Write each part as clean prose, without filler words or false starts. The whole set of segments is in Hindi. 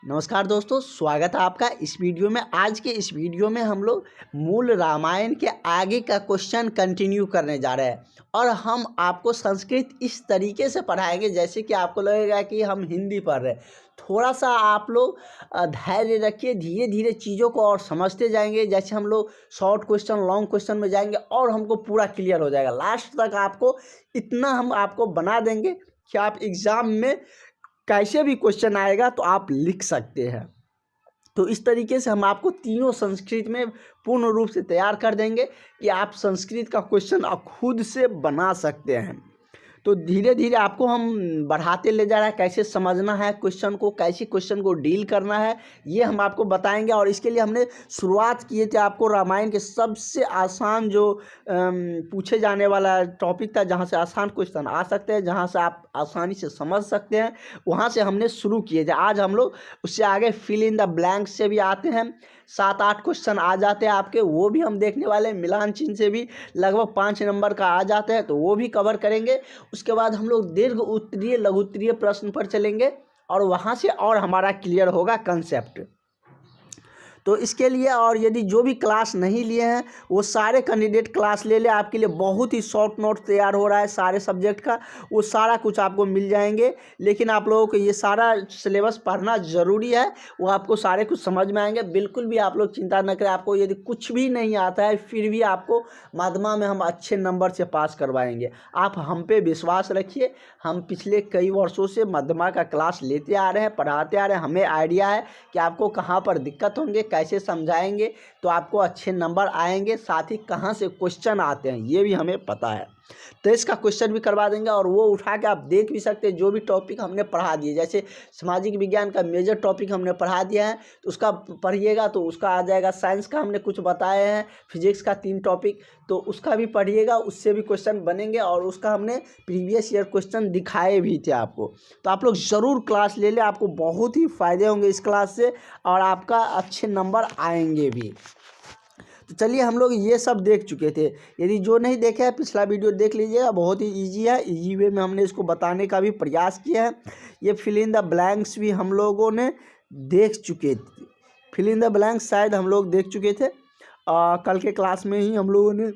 नमस्कार दोस्तों, स्वागत है आपका इस वीडियो में। आज के इस वीडियो में हम लोग मूल रामायण के आगे का क्वेश्चन कंटिन्यू करने जा रहे हैं और हम आपको संस्कृत इस तरीके से पढ़ाएंगे जैसे कि आपको लगेगा कि हम हिंदी पढ़ रहे हैं। थोड़ा सा आप लोग धैर्य रखिए, धीरे धीरे चीज़ों को और समझते जाएंगे। जैसे हम लोग शॉर्ट क्वेश्चन लॉन्ग क्वेश्चन में जाएंगे और हमको पूरा क्लियर हो जाएगा। लास्ट तक आपको इतना हम आपको बना देंगे कि आप एग्ज़ाम में कैसे भी क्वेश्चन आएगा तो आप लिख सकते हैं। तो इस तरीके से हम आपको तीनों संस्कृत में पूर्ण रूप से तैयार कर देंगे कि आप संस्कृत का क्वेश्चन आप खुद से बना सकते हैं। तो धीरे धीरे आपको हम बढ़ाते ले जा रहे हैं, कैसे समझना है क्वेश्चन को, कैसे क्वेश्चन को डील करना है, ये हम आपको बताएंगे। और इसके लिए हमने शुरुआत किए थे आपको रामायण के सबसे आसान जो पूछे जाने वाला टॉपिक था, जहाँ से आसान क्वेश्चन आ सकते हैं, जहाँ से आप आसानी से समझ सकते हैं, वहाँ से हमने शुरू किए थे। आज हम लोग उससे आगे फिल इन द ब्लैंक से भी आते हैं, 7-8 क्वेश्चन आ जाते हैं आपके, वो भी हम देखने वाले हैं। मिलान चिन्ह से भी लगभग 5 नंबर का आ जाते हैं, तो वो भी कवर करेंगे। उसके बाद हम लोग दीर्घ उत्तरीय लघु उत्तरीय प्रश्न पर चलेंगे और वहाँ से और हमारा क्लियर होगा कंसेप्ट। तो इसके लिए और यदि जो भी क्लास नहीं लिए हैं वो सारे कैंडिडेट क्लास ले ले। आपके लिए बहुत ही शॉर्ट नोट तैयार हो रहा है सारे सब्जेक्ट का, वो सारा कुछ आपको मिल जाएंगे। लेकिन आप लोगों को ये सारा सिलेबस पढ़ना ज़रूरी है, वो आपको सारे कुछ समझ में आएंगे। बिल्कुल भी आप लोग चिंता न करें। आपको यदि कुछ भी नहीं आता है फिर भी आपको माध्यमा में हम अच्छे नंबर से पास करवाएंगे। आप हम पे विश्वास रखिए। हम पिछले कई वर्षों से माध्यमा का क्लास लेते आ रहे हैं, पढ़ाते आ रहे हैं। हमें आइडिया है कि आपको कहाँ पर दिक्कत होंगे, कैसे समझाएंगे तो आपको अच्छे नंबर आएंगे। साथ ही कहाँ से क्वेश्चन आते हैं ये भी हमें पता है, तो इसका क्वेश्चन भी करवा देंगे। और वो उठा के आप देख भी सकते हैं जो भी टॉपिक हमने पढ़ा दिए। जैसे सामाजिक विज्ञान का मेजर टॉपिक हमने पढ़ा दिया है तो उसका पढ़िएगा तो उसका आ जाएगा। साइंस का हमने कुछ बताए हैं, फिजिक्स का 3 टॉपिक, तो उसका भी पढ़िएगा, उससे भी क्वेश्चन बनेंगे। और उसका हमने प्रीवियस ईयर क्वेश्चन दिखाए भी थे आपको। तो आप लोग ज़रूर क्लास ले लें, आपको बहुत ही फ़ायदे होंगे इस क्लास से और आपका अच्छे नंबर आएंगे भी। तो चलिए, हम लोग ये सब देख चुके थे। यदि जो नहीं देखे है पिछला वीडियो देख लीजिएगा, बहुत ही इजी है। इजी वे में हमने इसको बताने का भी प्रयास किया है। ये फिल इन द ब्लैंक्स भी हम लोगों ने देख चुके थे। फिल इन द ब्लैंक्स शायद हम लोग देख चुके थे, कल के क्लास में ही हम लोगों ने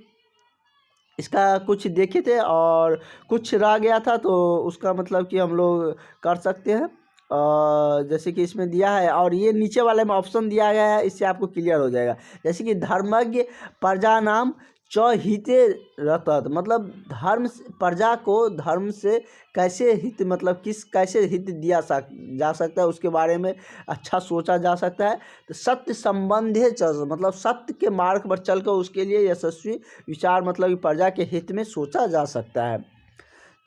इसका कुछ देखे थे और कुछ रह गया था, तो उसका मतलब कि हम लोग कर सकते हैं। जैसे कि इसमें दिया है और ये नीचे वाले में ऑप्शन दिया गया है, इससे आपको क्लियर हो जाएगा। जैसे कि धर्मज्ञ प्रजा नाम चहिते रतत, मतलब धर्म प्रजा को धर्म से कैसे हित, मतलब कैसे हित दिया जा सकता है उसके बारे में अच्छा सोचा जा सकता है। तो सत्य संबंधे चल, मतलब सत्य के मार्ग पर चलकर उसके लिए यशस्वी विचार, मतलब प्रजा के हित में सोचा जा सकता है।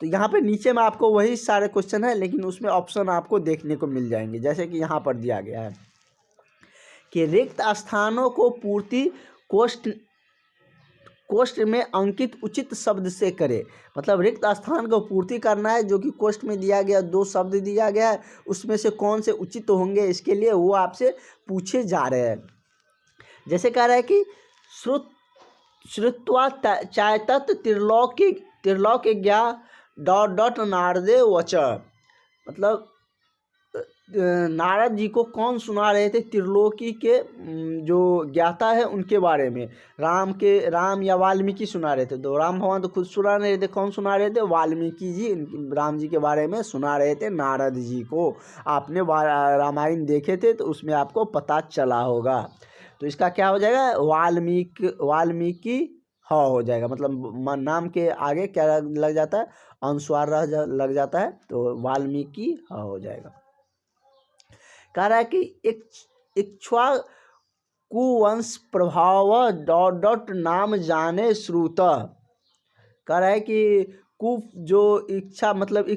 तो यहाँ पे नीचे में आपको वही सारे क्वेश्चन है, लेकिन उसमें ऑप्शन आपको देखने को मिल जाएंगे। जैसे कि यहाँ पर दिया गया है कि रिक्त स्थानों को पूर्ति कोष्ठ में अंकित उचित शब्द से करे। मतलब रिक्त स्थान को पूर्ति करना है, जो कि कोष्ठ में दिया गया 2 शब्द दिया गया है, उसमें से कौन से उचित होंगे इसके लिए वो आपसे पूछे जा रहे हैं। जैसे कह रहा है कि श्रुत्वा चायतत् त्रिलोक ज्ञा ... नारदे वच, मतलब नारद जी को कौन सुना रहे थे? त्रिलोकी के जो ज्ञाता है उनके बारे में। राम या वाल्मीकि सुना रहे थे। तो राम भगवान तो खुद सुना रहे थे, कौन सुना रहे थे? वाल्मीकि जी राम जी के बारे में सुना रहे थे नारद जी को। आपने रामायण देखे थे तो उसमें आपको पता चला होगा। तो इसका क्या हो जाएगा? वाल्मीकि हो जाएगा। मतलब नाम के आगे क्या लग जाता है? अनुस्वार लग जाता है, तो वाल्मीकि हो जाएगा। कह रहा है कि इक्ष्वा कुवंश प्रभाव ... नाम जाने श्रुत। कह रहा है कि कु जो इच्छा, मतलब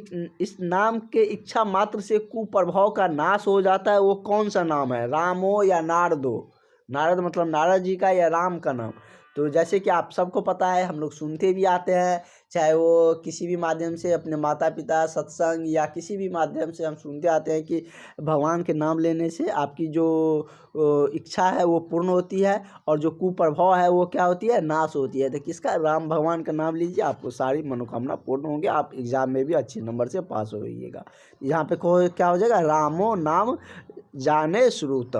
इस नाम के इच्छा मात्र से कुप्रभाव का नाश हो जाता है, वो कौन सा नाम है? रामो या नारदो? नारद मतलब नारद जी का या राम का नाम? तो जैसे कि आप सबको पता है, हम लोग सुनते भी आते हैं, चाहे वो किसी भी माध्यम से अपने माता पिता, सत्संग या किसी भी माध्यम से हम सुनते आते हैं कि भगवान के नाम लेने से आपकी जो इच्छा है वो पूर्ण होती है और जो कुप्रभाव है वो क्या होती है? नाश होती है। तो किसका? राम भगवान का नाम लीजिए, आपको सारी मनोकामना पूर्ण होंगे, आप एग्जाम में भी अच्छे नंबर से पास हो जाइएगा। यहाँ पे क्या हो जाएगा? रामो नाम जाने श्रुत।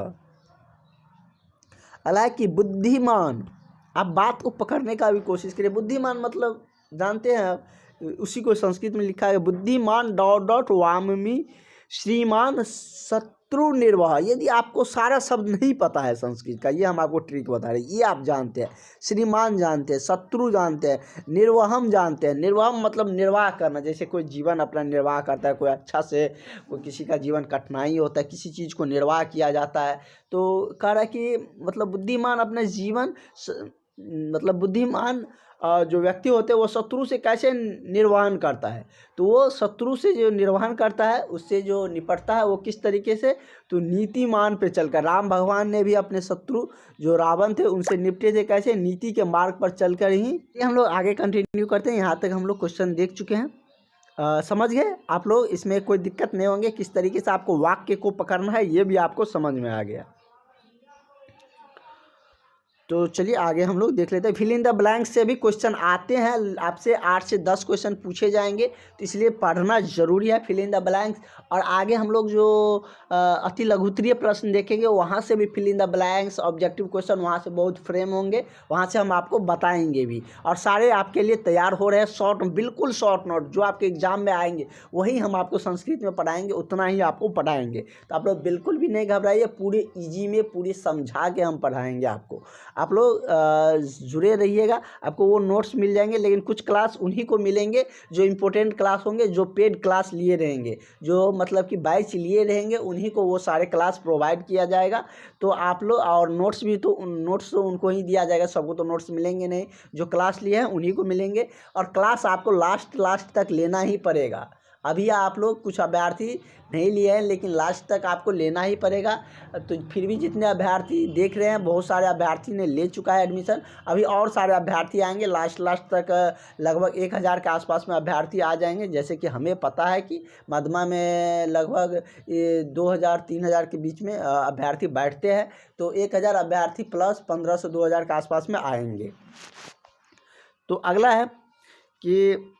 हालांकि बुद्धिमान, आप बात को पकड़ने का भी कोशिश करिए। बुद्धिमान मतलब जानते हैं आप, उसी को संस्कृत में लिखा है बुद्धिमान डॉट डॉट वाममी श्रीमान शत्रु निर्वाह। यदि आपको सारा शब्द नहीं पता है संस्कृत का, ये हम आपको ट्रिक बता रहे हैं, ये आप जानते हैं, श्रीमान जानते हैं, शत्रु जानते हैं, निर्वाहम जानते हैं। निर्वाहम मतलब निर्वाह करना, जैसे कोई जीवन अपना निर्वाह करता है, कोई अच्छा से, कोई किसी का जीवन कठिनाई होता है, किसी चीज़ को निर्वाह किया जाता है। तो कह रहा है कि मतलब बुद्धिमान अपने जीवन मतलब बुद्धिमान जो व्यक्ति होते हैं वो शत्रु से कैसे निर्वहन करता है। तो वो शत्रु से जो निर्वहन करता है, उससे जो निपटता है, वो किस तरीके से, तो नीतिमान पे चलकर। राम भगवान ने भी अपने शत्रु जो रावण थे उनसे निपटे थे, कैसे, नीति के मार्ग पर चलकर ही। ये हम लोग आगे कंटिन्यू करते हैं। यहाँ तक हम लोग क्वेश्चन देख चुके हैं, समझ गए आप लोग, इसमें कोई दिक्कत नहीं होंगे। किस तरीके से आपको वाक्य को पकड़ना है ये भी आपको समझ में आ गया। तो चलिए आगे हम लोग देख लेते हैं। फिल इन द ब्लैंक्स से भी क्वेश्चन आते हैं, आपसे 8 से 10 क्वेश्चन पूछे जाएंगे, तो इसलिए पढ़ना जरूरी है फिल इन द ब्लैंक्स। और आगे हम लोग जो अति लघुत्तरीय प्रश्न देखेंगे वहाँ से भी fill in the blanks, objective question वहाँ से बहुत फ्रेम होंगे, वहाँ से हम आपको बताएंगे भी। और सारे आपके लिए तैयार हो रहे हैं शॉर्ट, बिल्कुल शॉर्ट नोट जो आपके एग्जाम में आएंगे वही हम आपको संस्कृत में पढ़ाएंगे, उतना ही आपको पढ़ाएंगे। तो आप लोग बिल्कुल भी नहीं घबराइए, पूरे ईजी में पूरी समझा के हम पढ़ाएंगे आपको। आप लोग जुड़े रहिएगा, आपको वो नोट्स मिल जाएंगे, लेकिन कुछ क्लास उन्हीं को मिलेंगे जो इम्पोर्टेंट क्लास होंगे, जो पेड क्लास लिए रहेंगे, जो मतलब कि बैच लिए रहेंगे, उन्हीं को वो सारे क्लास प्रोवाइड किया जाएगा। तो आप लोग, और नोट्स भी तो नोट्स तो उनको ही दिया जाएगा, सबको तो नोट्स मिलेंगे नहीं, जो क्लास लिए हैं उन्हीं को मिलेंगे। और क्लास आपको लास्ट तक लेना ही पड़ेगा। अभी आप लोग कुछ अभ्यर्थी नहीं लिए हैं, लेकिन लास्ट तक आपको लेना ही पड़ेगा। तो फिर भी जितने अभ्यर्थी देख रहे हैं, बहुत सारे अभ्यर्थी ने ले चुका है एडमिशन, अभी और सारे अभ्यर्थी आएंगे। लास्ट तक लगभग 1000 के आसपास में अभ्यर्थी आ जाएंगे। जैसे कि हमें पता है कि मध्यमा में लगभग 2000-3000 के बीच में अभ्यर्थी बैठते हैं। तो 1000 अभ्यर्थी प्लस 1500 से 2000 के आसपास में आएंगे। तो अगला है कि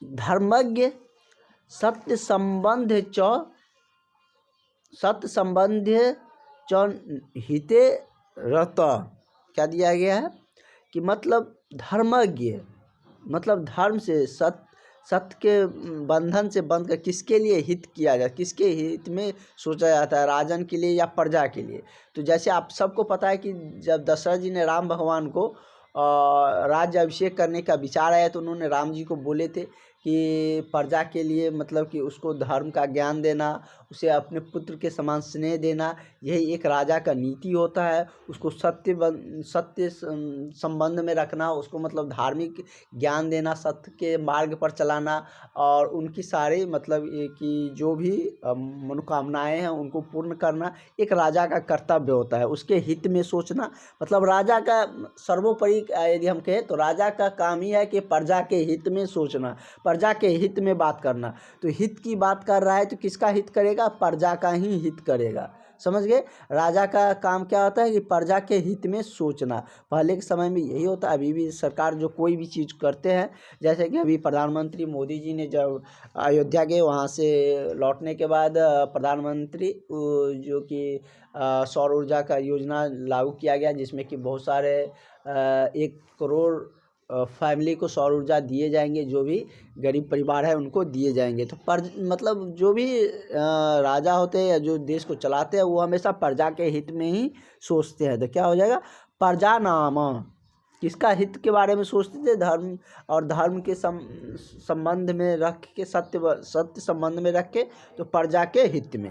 धर्मज्ञ सत्य संबंध च हिते रत। क्या दिया गया है कि मतलब धर्मज्ञ मतलब धर्म से सत्य के बंधन से बंध कर किसके लिए हित किया जाए, किसके हित में सोचा जाता है, राजन के लिए या प्रजा के लिए। तो जैसे आप सबको पता है कि जब दशरथ जी ने राम भगवान को राज्य अभिषेक करने का विचार आया, तो उन्होंने राम जी को बोले थे कि प्रजा के लिए मतलब कि उसको धर्म का ज्ञान देना, उसे अपने पुत्र के समान स्नेह देना, यही एक राजा का नीति होता है। उसको सत्य संबंध में रखना, उसको मतलब धार्मिक ज्ञान देना, सत्य के मार्ग पर चलाना, और उनकी सारी मतलब कि जो भी मनोकामनाएं हैं उनको पूर्ण करना एक राजा का कर्तव्य होता है। उसके हित में सोचना मतलब राजा का सर्वोपरि यदि हम कहें तो राजा का काम ही है कि प्रजा के हित में सोचना, प्रजा के हित में बात करना। तो हित की बात कर रहा है तो किसका हित करेगा, प्रजा का ही हित करेगा। समझ गए, राजा का काम क्या होता है कि प्रजा के हित में सोचना। पहले के समय में यही होता है, अभी भी सरकार जो कोई भी चीज़ करते हैं, जैसे कि अभी प्रधानमंत्री मोदी जी ने जब अयोध्या गए, वहाँ से लौटने के बाद प्रधानमंत्री जो कि सौर ऊर्जा का योजना लागू किया गया, जिसमें कि बहुत सारे 1 करोड़ फैमिली को सौर ऊर्जा दिए जाएंगे, जो भी गरीब परिवार है उनको दिए जाएंगे। तो मतलब जो भी राजा होते हैं या जो देश को चलाते हैं वो हमेशा प्रजा के हित में ही सोचते हैं। तो क्या हो जाएगा, प्रजा नाम किसका हित के बारे में सोचते थे, धर्म, और धर्म के संबंध में रख के, सत्य संबंध में रख के, तो प्रजा के हित में।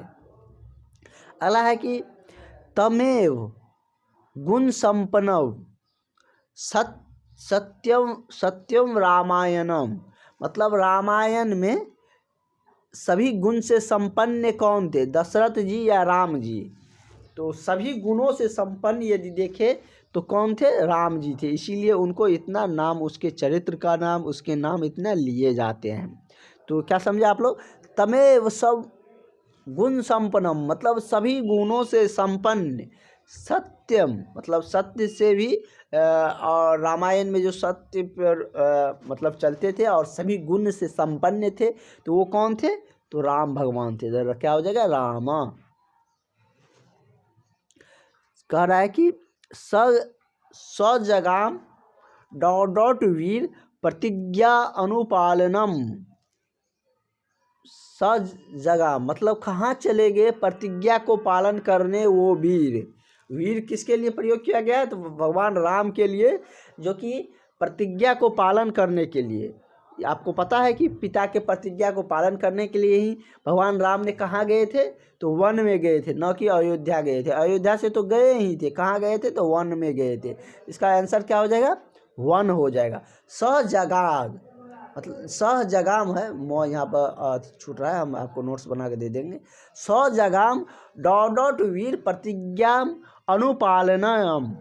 अगला है कि तमेव गुण संपन्नव सत्यम रामायणम। मतलब रामायण में सभी गुण से संपन्न कौन थे, दशरथ जी या राम जी। तो सभी गुणों से संपन्न यदि देखें तो कौन थे, राम जी थे। इसीलिए उनको इतना नाम, उसके चरित्र का नाम, उसके नाम इतना लिए जाते हैं। तो क्या समझे आप लोग, तमेव सब गुण संपन्नम मतलब सभी गुणों से संपन्न, सत्यम मतलब सत्य से भी, और रामायण में जो सत्य पर मतलब चलते थे और सभी गुण से संपन्न थे, तो वो कौन थे, तो राम भगवान थे। क्या हो जाएगा, रामा। कह रहा है कि सजगाम डॉट डॉट वीर प्रतिज्ञा अनुपालनम। सज जगह मतलब कहाँ चले गए प्रतिज्ञा को पालन करने वो वीर। वीर किसके लिए प्रयोग किया गया है? तो भगवान राम के लिए, जो कि प्रतिज्ञा को पालन करने के लिए। आपको पता है कि पिता के प्रतिज्ञा को पालन करने के लिए ही भगवान राम ने कहाँ गए थे? तो वन में गए थे, न कि अयोध्या गए थे। अयोध्या से तो गए ही थे, कहाँ गए थे? तो वन में गए थे। इसका आंसर क्या हो जाएगा? वन हो जाएगा। सजगाग मतलब सहजगाम है, मो यहाँ पर छूट रहा है, हम आपको नोट्स बना के दे देंगे। सहजगाम डॉट डॉट वीर प्रतिज्ञा अनुपालनम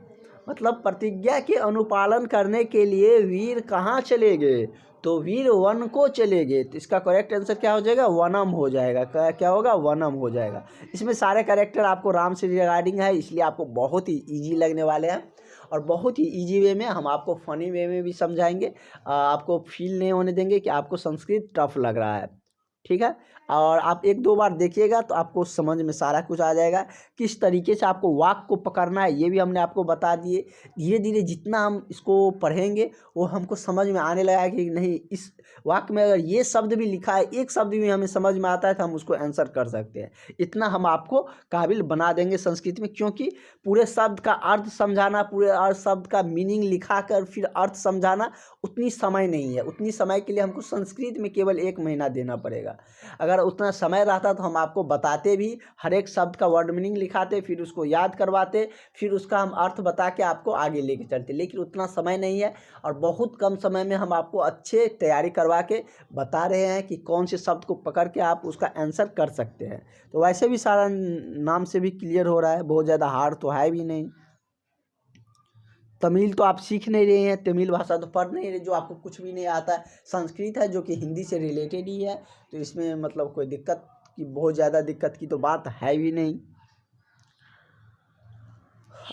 मतलब प्रतिज्ञा के अनुपालन करने के लिए वीर कहाँ चले गए? तो वीर वन को चले गए। तो इसका करेक्ट आंसर क्या हो जाएगा? वनम हो जाएगा। क्या होगा? वनम हो जाएगा। इसमें सारे कैरेक्टर आपको राम से रिगार्डिंग है, इसलिए आपको बहुत ही ईजी लगने वाले हैं और बहुत ही इजी वे में हम आपको फ़नी वे में भी समझाएंगे। आपको फील नहीं होने देंगे कि आपको संस्कृत टफ लग रहा है, ठीक है। और आप एक दो बार देखिएगा तो आपको समझ में सारा कुछ आ जाएगा। किस तरीके से आपको वाक्य को पकड़ना है ये भी हमने आपको बता दिए। धीरे धीरे जितना हम इसको पढ़ेंगे वो हमको समझ में आने लगा कि नहीं, इस वाक्य में अगर ये शब्द भी लिखा है, एक शब्द भी हमें समझ में आता है तो हम उसको आंसर कर सकते हैं। इतना हम आपको काबिल बना देंगे संस्कृत में, क्योंकि पूरे शब्द का अर्थ समझाना, पूरे अर्थ शब्द का मीनिंग लिखा कर फिर अर्थ समझाना उतनी समय नहीं है। उतनी समय के लिए हमको संस्कृत में केवल 1 महीना देना पड़ेगा। अगर उतना समय रहता तो हम आपको बताते भी, हर एक शब्द का वर्ड मीनिंग लिखाते, फिर उसको याद करवाते, फिर उसका हम अर्थ बता के आपको आगे लेके चलते। लेकिन उतना समय नहीं है और बहुत कम समय में हम आपको अच्छे तैयारी करवा के बता रहे हैं कि कौन से शब्द को पकड़ के आप उसका आंसर कर सकते हैं। तो वैसे भी सारा नाम से भी क्लियर हो रहा है, बहुत ज़्यादा हार्ड तो है भी नहीं। तमिल तो आप सीख नहीं रहे हैं, तमिल भाषा तो पढ़ नहीं रहे, जो आपको कुछ भी नहीं आता है। संस्कृत है जो कि हिंदी से रिलेटेड ही है, तो इसमें मतलब कोई दिक्कत की, बहुत ज़्यादा दिक्कत की तो बात है भी नहीं।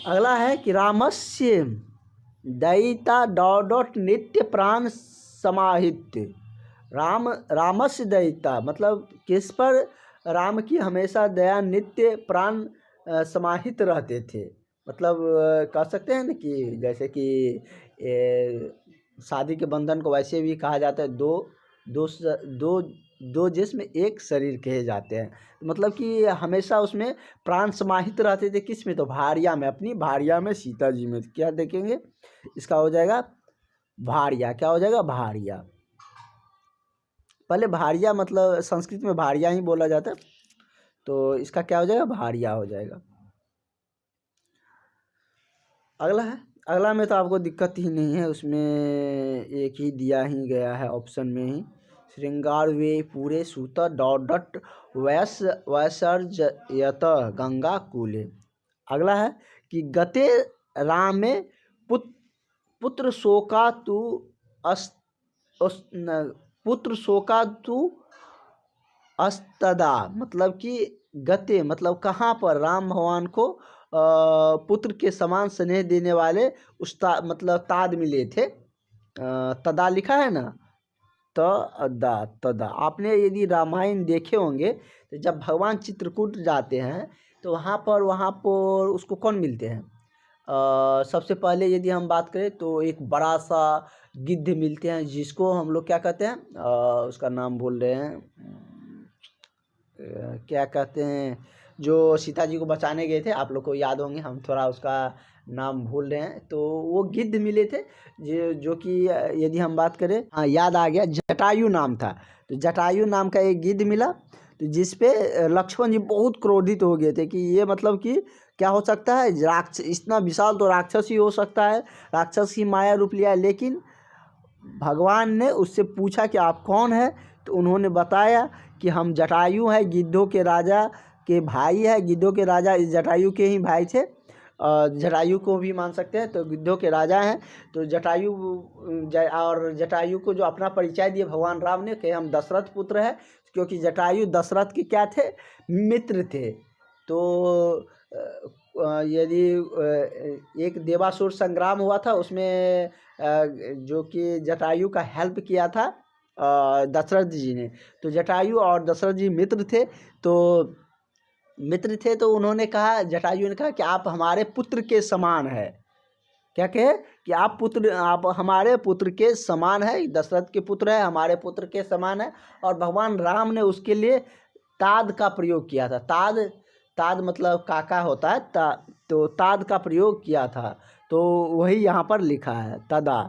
अगला है कि रामस्य दयिता डॉट डॉट नित्य प्राण समाहित। रामस्य दयिता मतलब किस पर राम की हमेशा दया नित्य प्राण समाहित रहते थे। मतलब कह सकते हैं ना कि जैसे कि शादी के बंधन को वैसे भी कहा जाता है, दो जिस्म एक शरीर कहे जाते हैं। मतलब कि हमेशा उसमें प्राण समाहित रहते थे। किस में? तो भार्या में, अपनी भार्या में, सीता जी में। क्या देखेंगे? इसका हो जाएगा भार्या। क्या हो जाएगा? भार्या। पहले भार्या मतलब संस्कृत में भार्या ही बोला जाता है, तो इसका क्या हो जाएगा? भार्या हो जाएगा। अगला है, अगला में तो आपको दिक्कत ही नहीं है, उसमें एक ही दिया ही गया है ऑप्शन में ही। श्रृंगार वे पूरे सूत डॉट डॉट वैसर्जयत गंगा कूले। अगला है कि गते रामे पुत्र शोका तु पुत्र शोका तु अस्तदा मतलब कि गते मतलब कहाँ पर राम भगवान को पुत्र के समान स्नेह देने वाले उस्ताद मतलब ताद मिले थे। तदा लिखा है ना, तदा तदा। आपने यदि रामायण देखे होंगे तो जब भगवान चित्रकूट जाते हैं तो वहाँ पर उसको कौन मिलते हैं? सबसे पहले यदि हम बात करें तो एक बड़ा सा गिद्ध मिलते हैं, जिसको हम लोग क्या कहते हैं? उसका नाम भूल रहे हैं, क्या कहते हैं, जो सीता जी को बचाने गए थे, आप लोग को याद होंगे, हम थोड़ा उसका नाम भूल रहे हैं। तो वो गिद्ध मिले थे जो कि यदि हम बात करें, हाँ याद आ गया, जटायु नाम था। तो जटायु नाम का एक गिद्ध मिला, तो जिस पे लक्ष्मण जी बहुत क्रोधित हो गए थे कि ये मतलब कि क्या हो सकता है, राक्षस इतना विशाल तो राक्षस ही हो सकता है, राक्षस ही माया रूप लिया है। लेकिन भगवान ने उससे पूछा कि आप कौन हैं? तो उन्होंने बताया कि हम जटायु हैं, गिद्धों के राजा के भाई है। गिद्धों के राजा इस जटायु के ही भाई थे, जटायु को भी मान सकते हैं, तो गिद्धों के राजा हैं। तो जटायु और जटायु को जो अपना परिचय दिए भगवान राम ने कि हम दशरथ पुत्र है, क्योंकि जटायु दशरथ के क्या थे? मित्र थे। तो यदि एक देवासुर संग्राम हुआ था, उसमें जो कि जटायु का हेल्प किया था दशरथ जी ने। तो जटायु और दशरथ जी मित्र थे। तो मित्र थे तो उन्होंने कहा, जटायु ने कहा कि आप हमारे पुत्र के समान है। क्या कहे कि आप हमारे पुत्र के समान है, दशरथ के पुत्र है, हमारे पुत्र के समान है। और भगवान राम ने उसके लिए ताद का प्रयोग किया था। ताद ताद मतलब काका होता है, तो ताद का प्रयोग किया था, तो वही यहाँ पर लिखा है तदा।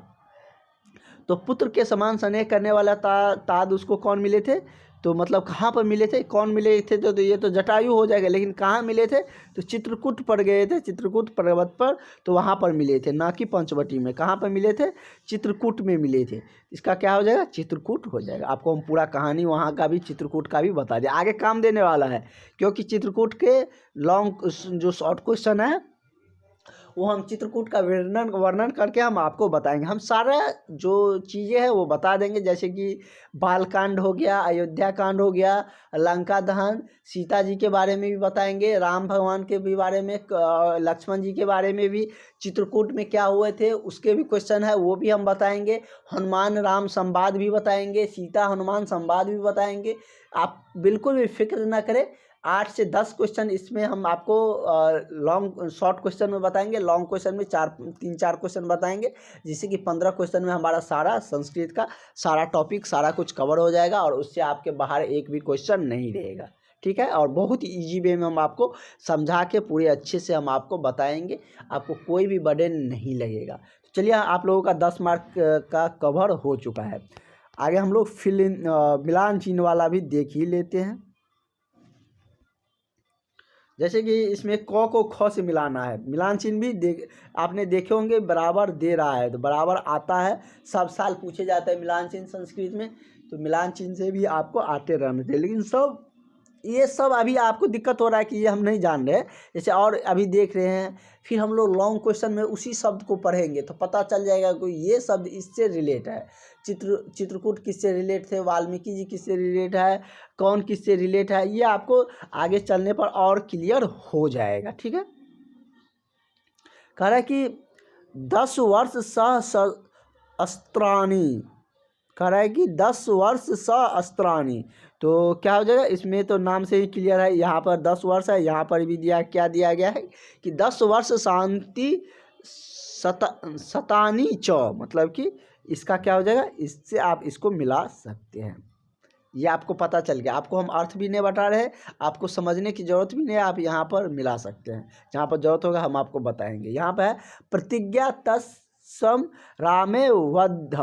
तो पुत्र के समान स्नेह करने वाला ताद उसको कौन मिले थे, तो मतलब कहाँ पर मिले थे, कौन मिले थे, तो ये तो जटायु हो जाएगा, लेकिन कहाँ मिले थे, तो चित्रकूट पर गए थे, चित्रकूट पर्वत पर, तो वहाँ पर मिले थे, ना कि पंचवटी में। कहाँ पर मिले थे, चित्रकूट में मिले थे। इसका क्या हो जाएगा, चित्रकूट हो जाएगा। आपको हम पूरा कहानी वहाँ का भी, चित्रकूट का भी बता दें, आगे काम देने वाला है, क्योंकि चित्रकूट के लॉन्ग जो शॉर्ट क्वेश्चन है वो हम चित्रकूट का वर्णन करके हम आपको बताएंगे। हम सारा जो चीज़ें हैं वो बता देंगे, जैसे कि बालकांड हो गया, अयोध्या कांड हो गया, लंका दहन, सीता जी के बारे में भी बताएंगे, राम भगवान के भी बारे में, लक्ष्मण जी के बारे में भी, चित्रकूट में क्या हुए थे उसके भी क्वेश्चन है वो भी हम बताएंगे, हनुमान राम संवाद भी बताएंगे, सीता हनुमान संवाद भी बताएंगे। आप बिल्कुल भी फिक्र ना करें, 8 से 10 क्वेश्चन इसमें हम आपको शॉर्ट क्वेश्चन में बताएंगे, लॉन्ग क्वेश्चन में 3-4 क्वेश्चन बताएंगे, जिससे कि 15 क्वेश्चन में हमारा सारा संस्कृत का सारा टॉपिक सारा कुछ कवर हो जाएगा, और उससे आपके बाहर एक भी क्वेश्चन नहीं रहेगा। ठीक है, और बहुत ही ईजी वे में हम आपको समझा के पूरे अच्छे से हम आपको बताएंगे, आपको कोई भी बर्डन नहीं लगेगा। तो चलिए, आप लोगों का 10 मार्क का कवर हो चुका है। आगे हम लोग मिलान चिन्ह वाला भी देख ही लेते हैं। जैसे कि इसमें क को ख से मिलाना है, मिलान चिन्ह भी आपने देखे होंगे, बराबर दे रहा है तो बराबर आता है, सब साल पूछे जाता है मिलान चिन्ह संस्कृत में, तो मिलान चिन्ह से भी आपको आते रहने थे। लेकिन ये सब अभी आपको दिक्कत हो रहा है कि ये हम नहीं जान रहे, जैसे और अभी देख रहे हैं, फिर हम लोग लॉन्ग क्वेश्चन में उसी शब्द को पढ़ेंगे तो पता चल जाएगा कि ये शब्द इससे रिलेट है, चित्रकूट किससे रिलेट थे, वाल्मीकि जी किससे रिलेट है, कौन किससे रिलेट है, ये आपको आगे चलने पर और क्लियर हो जाएगा। ठीक है, कह रहा है कि 10 वर्ष सहस्त्राणि, कह रहा है कि 10 वर्ष सहस्त्राणि, तो क्या हो जाएगा, इसमें तो नाम से ही क्लियर है, यहाँ पर 10 वर्ष है, यहाँ पर भी क्या दिया गया है कि 10 वर्ष शांति शतानी च, मतलब कि इसका क्या हो जाएगा, इससे आप इसको मिला सकते हैं। ये आपको पता चल गया, आपको हम अर्थ भी नहीं बता रहे, आपको समझने की जरूरत भी नहीं है, आप यहाँ पर मिला सकते हैं, जहाँ पर जरूरत होगा हम आपको बताएंगे। यहाँ पर है प्रतिज्ञा तत्सम रामे वध,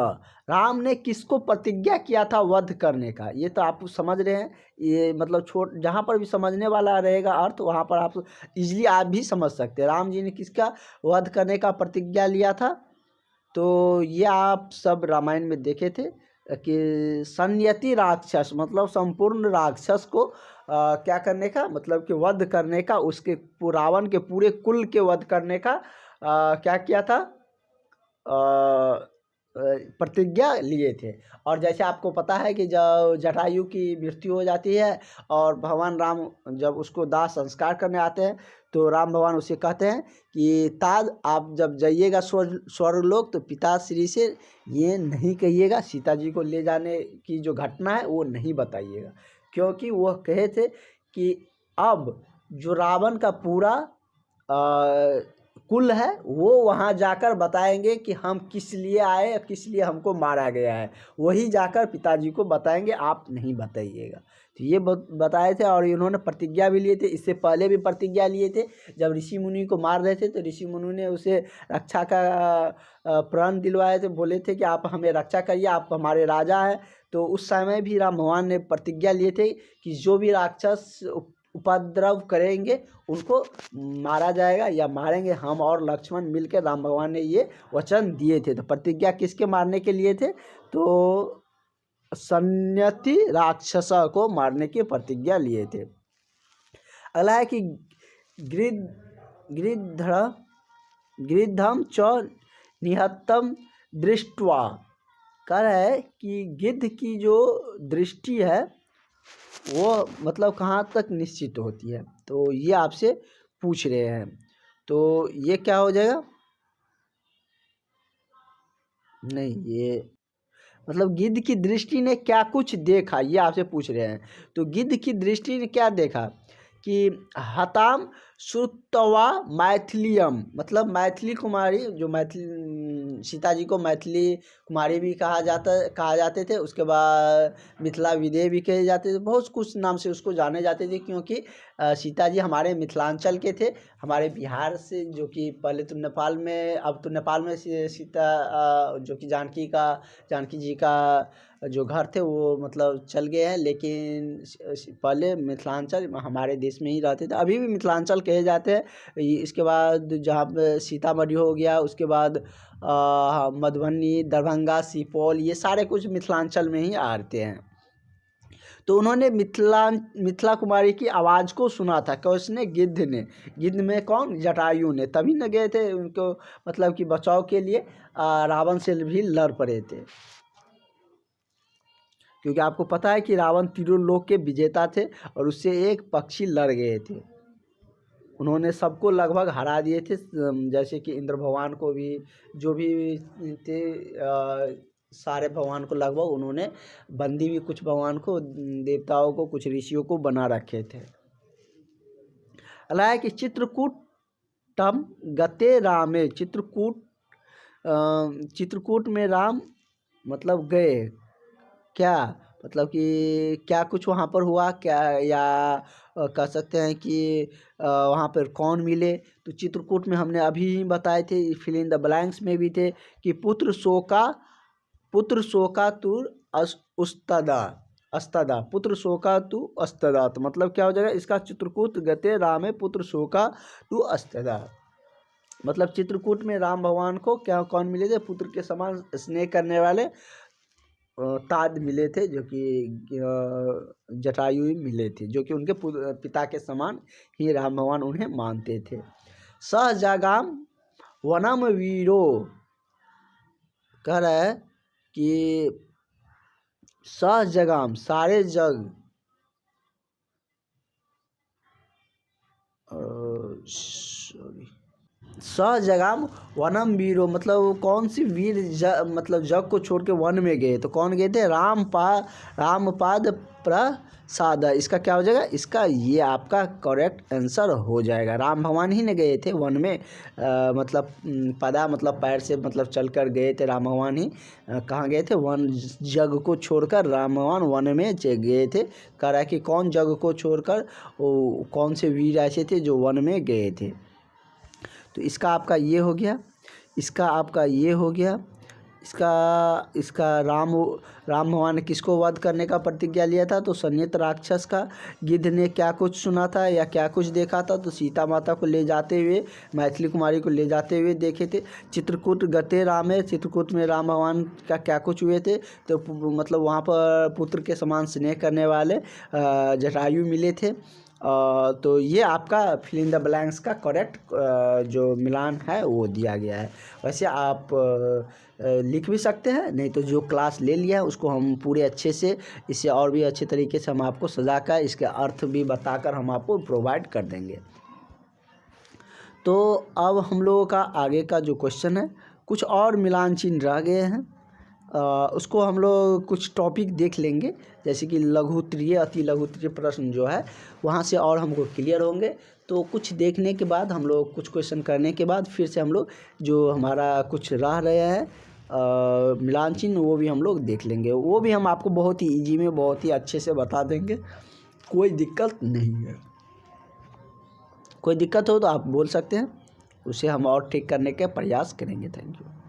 राम ने किसको प्रतिज्ञा किया था वध करने का, ये तो आप समझ रहे हैं, ये मतलब जहाँ पर भी समझने वाला रहेगा अर्थ, वहाँ पर आप इजीली आप भी समझ सकते हैं। राम जी ने किसका वध करने का प्रतिज्ञा लिया था, तो ये आप सब रामायण में देखे थे कि संयति राक्षस, मतलब संपूर्ण राक्षस को क्या करने का, मतलब कि वध करने का, उसके रावण के पूरे कुल के वध करने का क्या किया था, प्रतिज्ञा लिए थे। और जैसे आपको पता है कि जब जटायु की मृत्यु हो जाती है और भगवान राम जब उसको दाह संस्कार करने आते हैं, तो राम भगवान उसे कहते हैं कि ताज आप जब जाइएगा स्वर्गलोक तो पिताश्री से ये नहीं कहिएगा, सीता जी को ले जाने की जो घटना है वो नहीं बताइएगा, क्योंकि वह कहे थे कि अब जो रावण का पूरा कुल है वो वहाँ जाकर बताएंगे कि हम किस लिए आए, किस लिए हमको मारा गया है, वही जाकर पिताजी को बताएंगे, आप नहीं बताइएगा। तो ये बताए थे, और इन्होंने प्रतिज्ञा भी लिए थे, इससे पहले भी प्रतिज्ञा लिए थे, जब ऋषि मुनि को मार रहे थे तो ऋषि मुनि ने उसे रक्षा का प्रण दिलवाए थे, बोले थे कि आप हमें रक्षा करिए, आप हमारे राजा हैं। तो उस समय भी राम भगवान ने प्रतिज्ञा लिए थे कि जो भी राक्षस उपद्रव करेंगे उनको मारा जाएगा या मारेंगे हम और लक्ष्मण मिलकर, राम भगवान ने ये वचन दिए थे। तो प्रतिज्ञा किसके मारने के लिए थे, तो संयति राक्षस को मारने की प्रतिज्ञा लिए थे। अगला है कि गिद्धम च निहत्तम दृष्ट्वा, कह रहा है कि गिद्ध की जो दृष्टि है वो मतलब कहाँ तक निश्चित होती है, तो ये आपसे पूछ रहे हैं, तो ये क्या हो जाएगा, नहीं ये मतलब गिद्ध की दृष्टि ने क्या कुछ देखा, ये आपसे पूछ रहे हैं। तो गिद्ध की दृष्टि ने क्या देखा कि हताम श्रुतवा मैथिलियम, मतलब मैथिली कुमारी, जो मैथिली सीता जी को मैथिली कुमारी भी कहा जाते थे। उसके बाद मिथिला विदे भी कहे जाते थे, बहुत कुछ नाम से उसको जाने जाते थे, क्योंकि सीता जी हमारे मिथिलांचल के थे, हमारे बिहार से, जो कि पहले तो नेपाल में, अब तो नेपाल में सीता जो कि जानकी जी का जो घर थे वो मतलब चल गए हैं, लेकिन पहले मिथिलांचल हमारे देश में ही रहते थे, अभी भी मिथिलांचल कहे जाते हैं। इसके बाद जहाँ पे सीतामढ़ी हो गया, उसके बाद मधुबनी, दरभंगा, सुपौल, ये सारे कुछ मिथिलांचल में ही आते हैं। तो उन्होंने मिथिला कुमारी की आवाज़ को सुना था, किसने? गिद्ध ने। गिद्ध में कौन? जटायु ने। तभी न गए थे उनको मतलब कि बचाव के लिए रावण से भी लड़ पड़े थे, क्योंकि आपको पता है कि रावण तीनों लोक के विजेता थे और उससे एक पक्षी लड़ गए थे। उन्होंने सबको लगभग हरा दिए थे, जैसे कि इंद्र भगवान को भी, जो भी थे सारे भगवान को लगभग उन्होंने बंदी भी कुछ भगवान को, देवताओं को, कुछ ऋषियों को बना रखे थे। अला है कि चित्रकूटम गते रामे, चित्रकूट में राम मतलब गए, क्या मतलब कि क्या कुछ वहाँ पर हुआ क्या, या कह सकते हैं कि वहाँ पर कौन मिले? तो चित्रकूट में हमने अभी ही बताए थे, फिल इन द ब्लैंक्स में भी थे कि पुत्र शोका तुर अस्तदा, पुत्र शोका तु अस्तदा। तो मतलब क्या हो जाएगा इसका? चित्रकूट गते रामे पुत्र शोका तु अस्तदा, मतलब चित्रकूट में राम भगवान को क्या कौन मिले थे? पुत्र के समान स्नेह करने वाले ताद मिले थे, जो कि जटायु मिले थे, जो कि उनके पिता के समान ही राम भगवान उन्हें मानते थे। सहजागाम वनम वीरो, कह रहा है कि सहजगाम सारे जग, सहजगाम वनम वीरो, मतलब कौन सी वीर मतलब जग को छोड़ के वन में गए, तो कौन गए थे? रामपाद प्रसाद। इसका क्या हो जाएगा? इसका ये आपका करेक्ट आंसर हो जाएगा। राम भगवान ही ने गए थे वन में, मतलब पदा मतलब पैर से मतलब चल कर गए थे राम भगवान ही। कहाँ गए थे? वन जग को छोड़कर राम भगवान वन में गए थे। कह रहा है कि कौन जग को छोड़कर, कौन से वीर ऐसे थे जो वन में गए थे। तो इसका आपका ये हो गया, इसका आपका ये हो गया, इसका राम भगवान ने किसको वध करने का प्रतिज्ञा लिया था? तो संयत राक्षस का। गिद्ध ने क्या कुछ सुना था या क्या कुछ देखा था? तो सीता माता को ले जाते हुए, मैथिली कुमारी को ले जाते हुए देखे थे। चित्रकूट गते रामे, चित्रकूट में राम भगवान का क्या कुछ हुए थे? तो मतलब वहाँ पर पुत्र के समान स्नेह करने वाले जटायु मिले थे। तो ये आपका फिल इन द ब्लैंक्स का करेक्ट जो मिलान है वो दिया गया है। वैसे आप लिख भी सकते हैं, नहीं तो जो क्लास ले लिया है उसको हम पूरे अच्छे से, इससे और भी अच्छे तरीके से हम आपको सजाकर इसके अर्थ भी बताकर हम आपको प्रोवाइड कर देंगे। तो अब हम लोगों का आगे का जो क्वेश्चन है, कुछ और मिलान चिन्ह रह गए हैं, उसको हम लोग कुछ टॉपिक देख लेंगे, जैसे कि लघुत्तरीय, अति लघुत्तरीय प्रश्न जो है वहाँ से और हमको क्लियर होंगे। तो कुछ देखने के बाद हम लोग, कुछ क्वेश्चन करने के बाद फिर से हम लोग जो हमारा कुछ रह रहे हैं मिलान चिन्ह, वो भी हम लोग देख लेंगे। वो भी हम आपको बहुत ही ईजी में, बहुत ही अच्छे से बता देंगे, कोई दिक्कत नहीं है। कोई दिक्कत हो तो आप बोल सकते हैं, उसे हम और ठीक करने के प्रयास करेंगे। Thank you.